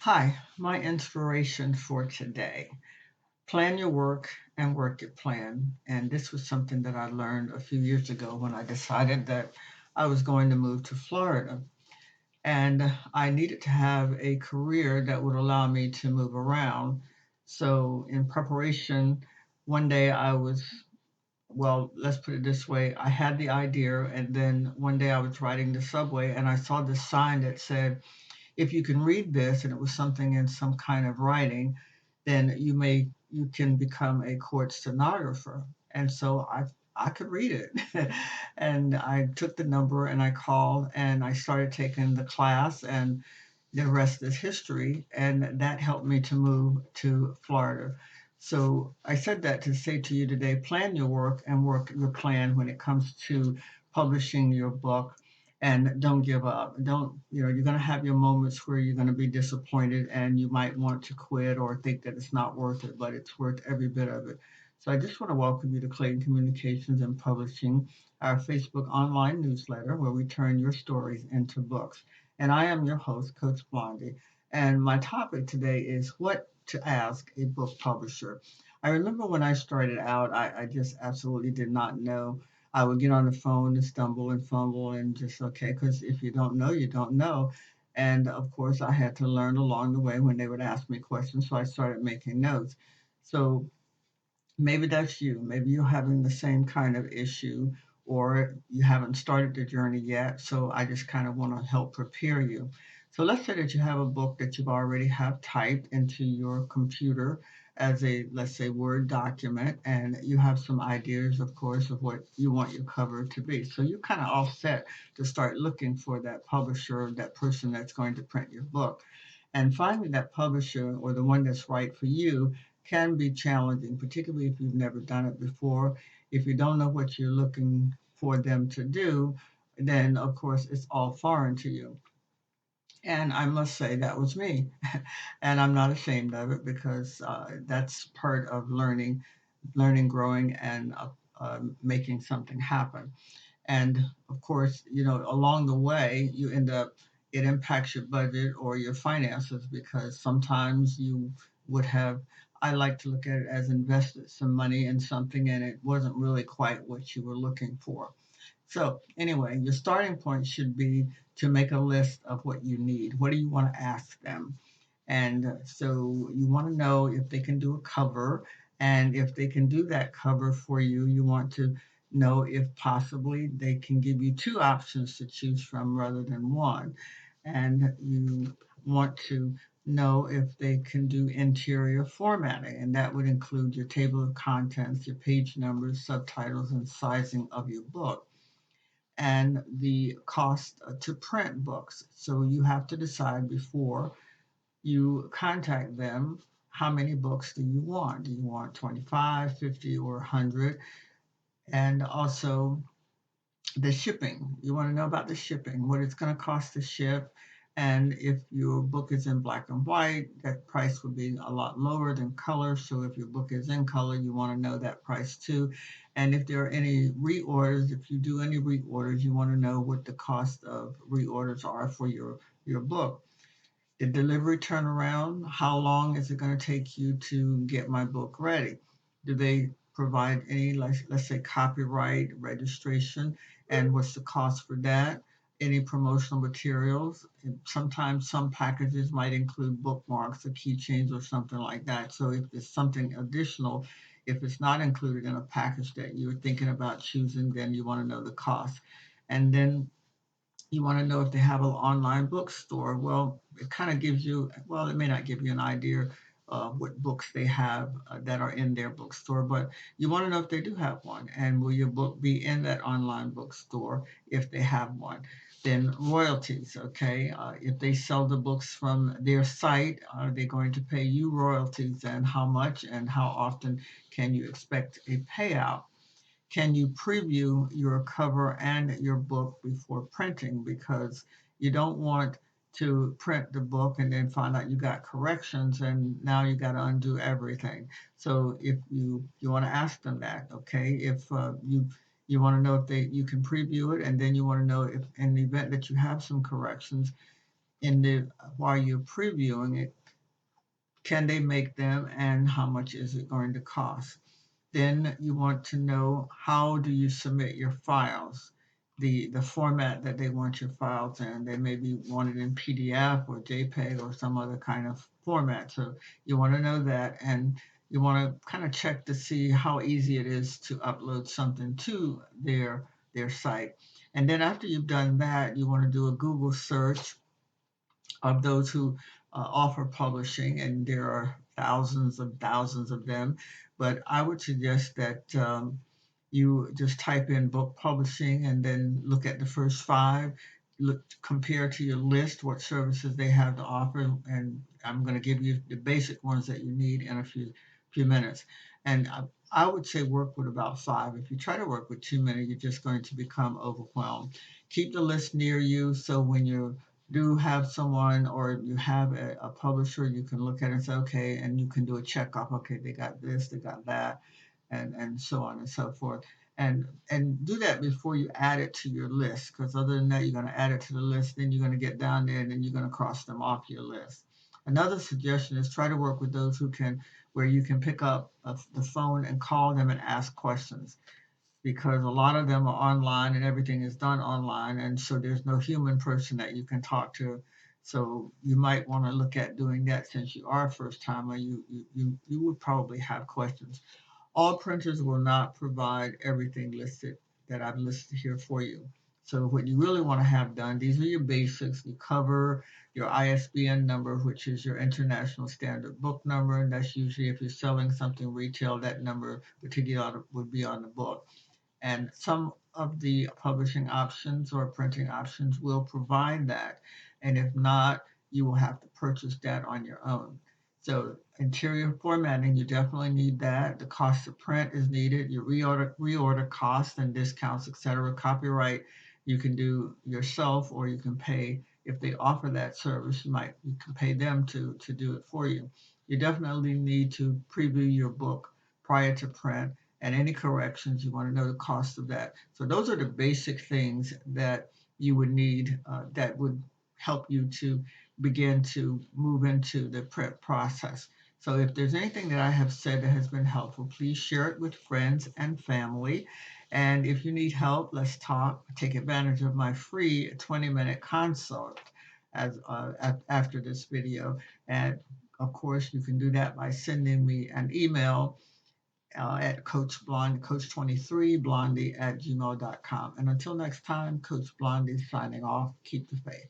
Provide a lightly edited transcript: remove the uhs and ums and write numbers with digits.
Hi, my inspiration for today. Plan your work and work your plan. And this was something that I learned a few years ago when I decided that I was going to move to Florida. And I needed to have a career that would allow me to move around. So, in preparation, one day let's put it this way, I had the idea, and then one day I was riding the subway and I saw this sign that said, if you can read this, and it was something in some kind of writing, then you can become a court stenographer. And so I could read it. And I took the number and I called and I started taking the class, and the rest is history. And that helped me to move to Florida. So I said that to say to you today, plan your work and work your plan when it comes to publishing your book, and don't give up. Don't, you're going to have your moments where you're going to be disappointed and you might want to quit or think that it's not worth it, but it's worth every bit of it. So I just want to welcome you to Clayton Communications and Publishing, our Facebook online newsletter where we turn your stories into books. And I am your host, Coach Blondie. And my topic today is what to ask a book publisher. I remember when I started out, I just absolutely did not know. I would get on the phone and stumble and fumble and just okay, because if you don't know, you don't know. And of course, I had to learn along the way when they would ask me questions. So I started making notes. So maybe that's you. Maybe you're having the same kind of issue, or you haven't started the journey yet. So I just kind of want to help prepare you. So let's say that you have a book that you've already have typed into your computer as a, let's say, Word document, and you have some ideas, of course, of what you want your cover to be. So you're kind of all set to start looking for that publisher, that person that's going to print your book. And finding that publisher or the one that's right for you can be challenging, particularly if you've never done it before. If you don't know what you're looking for them to do, then of course it's all foreign to you. And I must say that was me. And I'm not ashamed of it because that's part of learning, growing, and making something happen. And of course, along the way, you end up, it impacts your budget or your finances because sometimes you would have, I like to look at it as invested some money in something and it wasn't really quite what you were looking for. So, anyway, your starting point should be to make a list of what you need. What do you want to ask them? And so you want to know if they can do a cover. And if they can do that cover for you, you want to know if possibly they can give you two options to choose from rather than one. And you want to know if they can do interior formatting, and that would include your table of contents, your page numbers, subtitles, and sizing of your book, and the cost to print books. So you have to decide before you contact them, how many books do you want? Do you want 25, 50, or 100? And also the shipping. You want to know about the shipping, what it's going to cost to ship. And if your book is in black and white, that price would be a lot lower than color. So if your book is in color, you want to know that price too. And if there are any reorders, if you do any reorders, you want to know what the cost of reorders are for your book. The delivery turnaround, how long is it going to take you to get my book ready? Do they provide any, let's say, copyright registration, and what's the cost for that? Any promotional materials? And sometimes some packages might include bookmarks or keychains or something like that. So if there's something additional, if it's not included in a package that you're thinking about choosing, then you want to know the cost. And then you want to know if they have an online bookstore. Well, it kind of gives you, well, it may not give you an idea of what books they have that are in their bookstore, but you want to know if they do have one. And will your book be in that online bookstore if they have one? Then royalties, okay? If they sell the books from their site, are they going to pay you royalties, and how much and how often can you expect a payout? Can you preview your cover and your book before printing? Because you don't want to print the book and then find out you got corrections and now you got to undo everything. So if you want to ask them that, okay? If you want to know if they you can preview it, and then you want to know if in the event that you have some corrections, in the while you're previewing it, can they make them and how much is it going to cost? Then you want to know how do you submit your files, the format that they want your files in. They may be wanted in PDF or JPEG or some other kind of format. So you want to know that, and you want to kind of check to see how easy it is to upload something to their site. And then after you've done that, you want to do a Google search of those who offer publishing, and there are thousands of them. But I would suggest that you just type in book publishing and then look at the first five, look, compare to your list what services they have to offer, and I'm going to give you the basic ones that you need in a few minutes. And I would say work with about five. If you try to work with too many, you're just going to become overwhelmed. Keep the list near you so when you do have someone or you have a publisher, you can look at it and say, okay, and you can do a checkup. Okay, they got this, they got that, and so on and so forth. And do that before you add it to your list, because other than that, you're going to add it to the list, then you're going to get down there, and then you're going to cross them off your list. Another suggestion is try to work with those who can, where you can pick up the phone and call them and ask questions, because a lot of them are online and everything is done online, and so there's no human person that you can talk to. So you might want to look at doing that. Since you are a first timer, you would probably have questions. All printers will not provide everything listed that I've listed here for you. So what you really want to have done, these are your basics. You cover your ISBN number, which is your International Standard Book Number, and that's usually if you're selling something retail, that number would be on the book. And some of the publishing options or printing options will provide that. And if not, you will have to purchase that on your own. So interior formatting, you definitely need that. The cost of print is needed. Your reorder costs and discounts, etc. Copyright, you can do yourself, or you can pay if they offer that service. You can pay them to do it for you. You definitely need to preview your book prior to print, and any corrections, you want to know the cost of that. So those are the basic things that you would need that would help you to begin to move into the prep process. So if there's anything that I have said that has been helpful, please share it with friends and family. And if you need help, let's talk. Take advantage of my free 20-minute consult after this video. And of course, you can do that by sending me an email at Coach Blondie, Coach23, Blondie at gmail.com. And until next time, Coach Blondie signing off. Keep the faith.